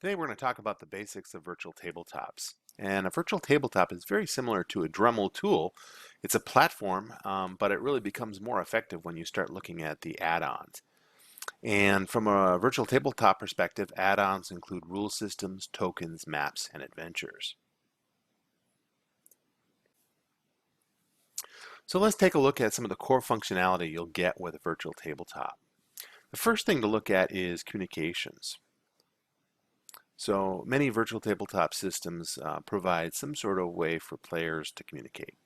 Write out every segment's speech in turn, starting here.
Today we're going to talk about the basics of virtual tabletops. And a virtual tabletop is very similar to a Dremel tool. It's a platform, but it really becomes more effective when you start looking at the add-ons. And from a virtual tabletop perspective, add-ons include rule systems, tokens, maps, and adventures. So let's take a look at some of the core functionality you'll get with a virtual tabletop. The first thing to look at is communications. So many virtual tabletop systems provide some sort of way for players to communicate.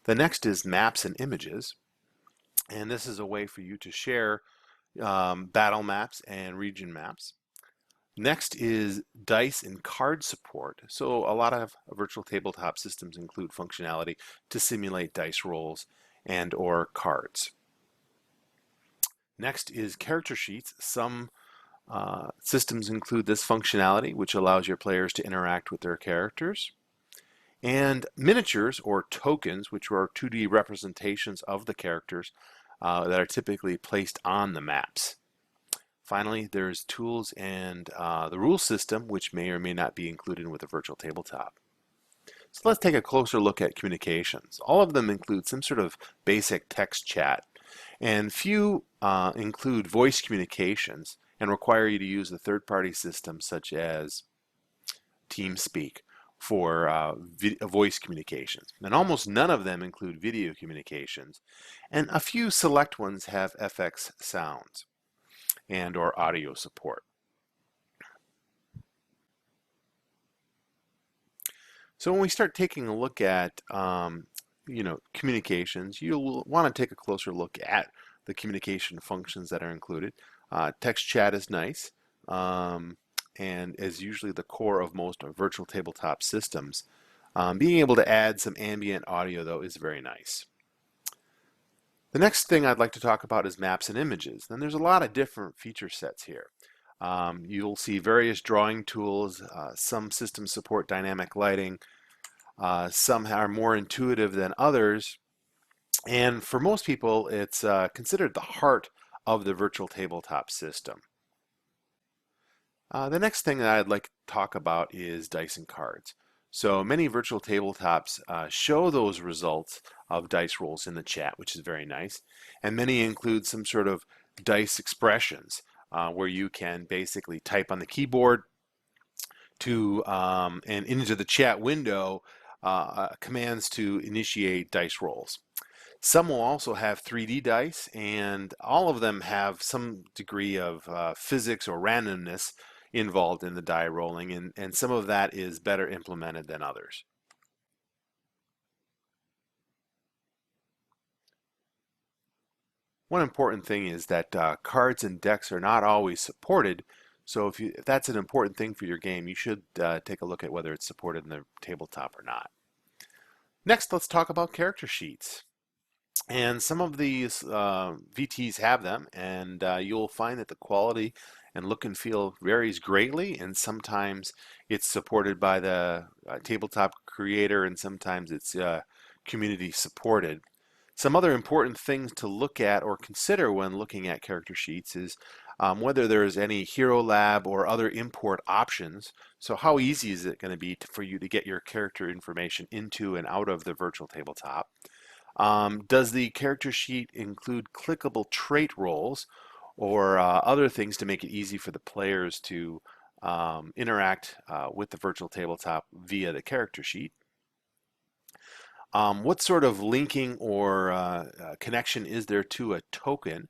The next is maps and images, and this is a way for you to share battle maps and region maps. Next is dice and card support. So a lot of virtual tabletop systems include functionality to simulate dice rolls and or cards. Next is character sheets. Some systems include this functionality, which allows your players to interact with their characters. And miniatures or tokens, which are 2D representations of the characters that are typically placed on the maps. Finally, there's tools and the rule system, which may or may not be included with a virtual tabletop. So let's take a closer look at communications. All of them include some sort of basic text chat, and few include voice communications and require you to use a third-party system such as TeamSpeak for voice communications. And almost none of them include video communications, and a few select ones have FX sounds and or audio support. So when we start taking a look at communications, you'll want to take a closer look at the communication functions that are included. Text chat is nice and is usually the core of most virtual tabletop systems. Being able to add some ambient audio, though, is very nice. The next thing I'd like to talk about is maps and images. And there's a lot of different feature sets here. You'll see various drawing tools. Some systems support dynamic lighting. Some are more intuitive than others. And for most people, it's considered the heart of the virtual tabletop system. The next thing that I'd like to talk about is dice and cards. So many virtual tabletops show those results of dice rolls in the chat, which is very nice. And many include some sort of dice expressions where you can basically type on the keyboard to and into the chat window commands to initiate dice rolls. Some will also have 3D dice, and all of them have some degree of physics or randomness involved in the die rolling, and some of that is better implemented than others. One important thing is that cards and decks are not always supported, so if that's an important thing for your game, you should take a look at whether it's supported in the tabletop or not. Next, let's talk about character sheets. And some of these VTs have them, and you'll find that the quality and look and feel varies greatly, and sometimes it's supported by the tabletop creator, and sometimes it's community supported. Some other important things to look at or consider when looking at character sheets is whether there is any Hero Lab or other import options. So how easy is it going to be for you to get your character information into and out of the virtual tabletop? Does the character sheet include clickable trait roles or other things to make it easy for the players to interact with the virtual tabletop via the character sheet? What sort of linking or connection is there to a token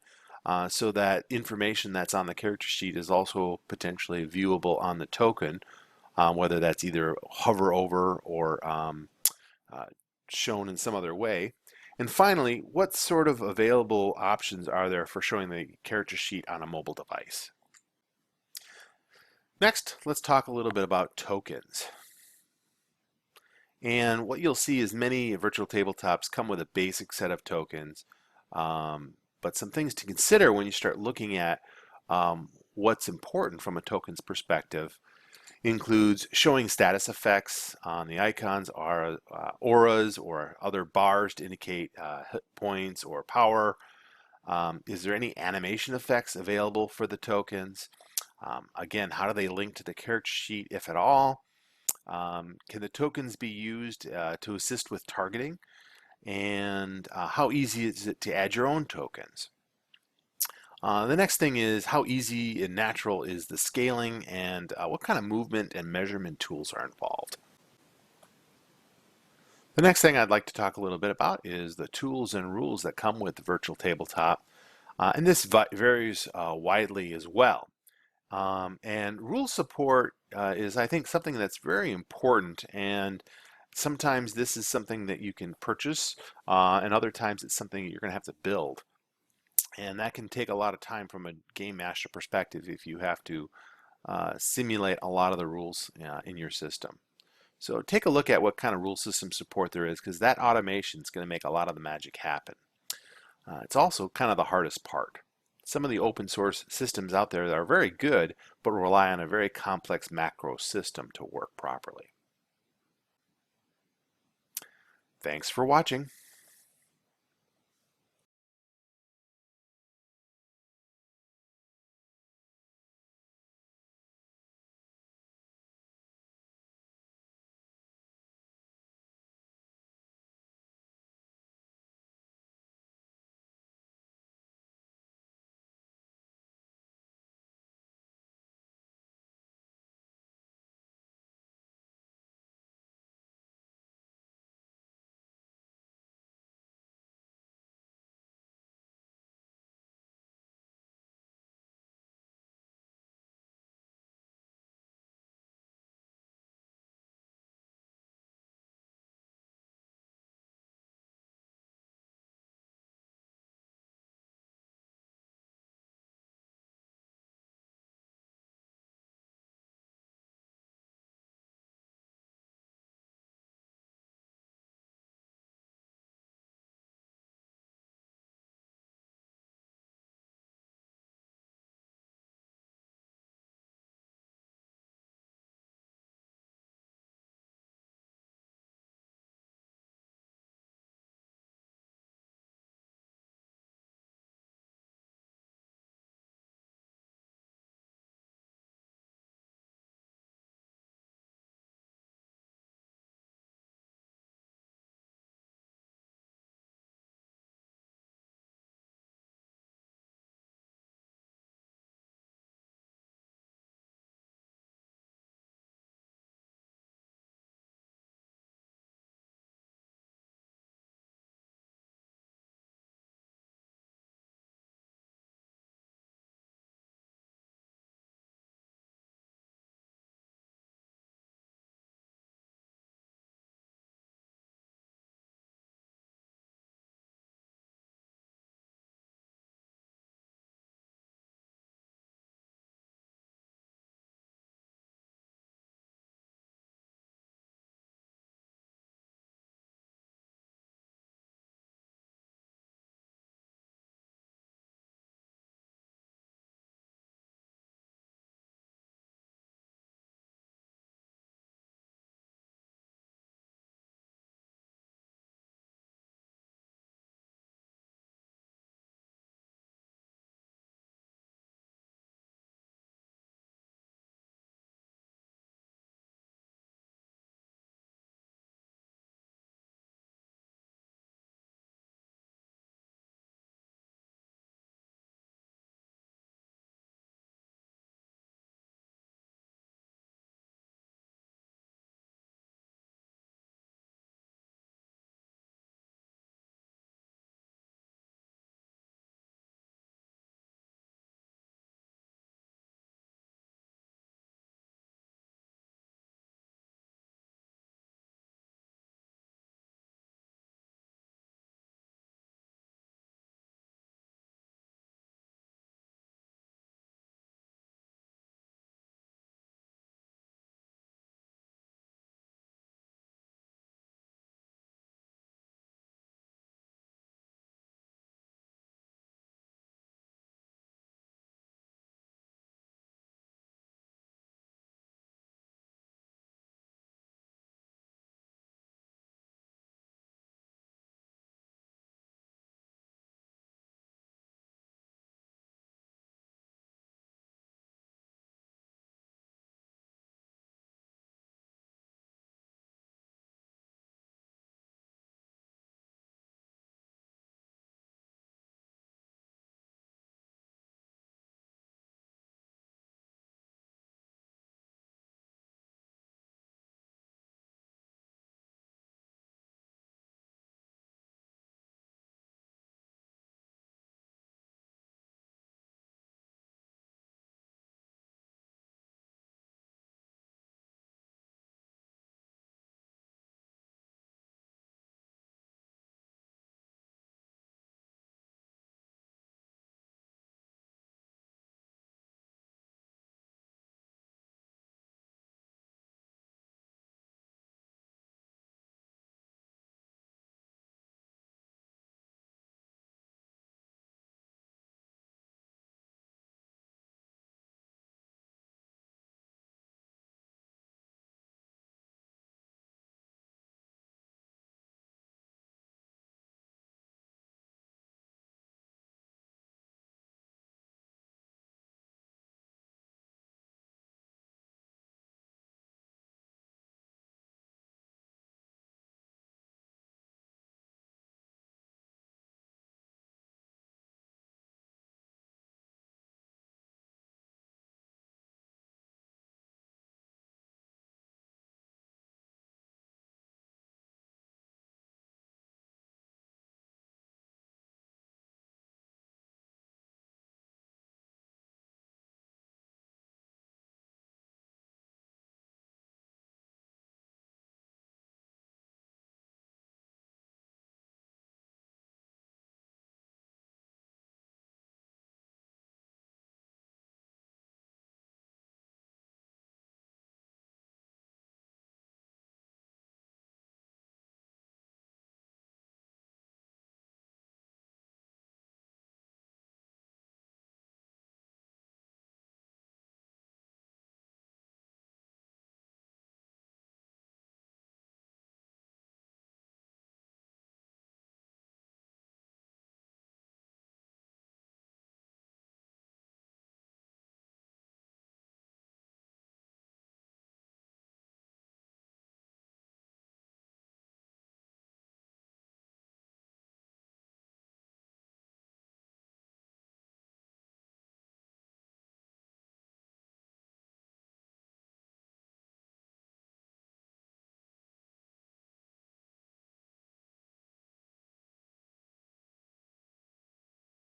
so that information that's on the character sheet is also potentially viewable on the token, whether that's either hover over or shown in some other way? And finally, what sort of available options are there for showing the character sheet on a mobile device? Next, let's talk a little bit about tokens. And what you'll see is many virtual tabletops come with a basic set of tokens, but some things to consider when you start looking at what's important from a tokens perspective includes showing status effects on the icons, auras or other bars to indicate hit points or power. Is there any animation effects available for the tokens? Again, how do they link to the character sheet, if at all? Can the tokens be used to assist with targeting? And how easy is it to add your own tokens? The next thing is how easy and natural is the scaling, and what kind of movement and measurement tools are involved. The next thing I'd like to talk a little bit about is the tools and rules that come with the virtual tabletop. And this varies widely as well. And rule support is, I think, something that's very important, and sometimes this is something that you can purchase, and other times it's something you're going to have to build. And that can take a lot of time from a game master perspective if you have to simulate a lot of the rules in your system. So take a look at what kind of rule system support there is, because that automation is going to make a lot of the magic happen. It's also kind of the hardest part. Some of the open source systems out there that are very good, but rely on a very complex macro system to work properly. Thanks for watching.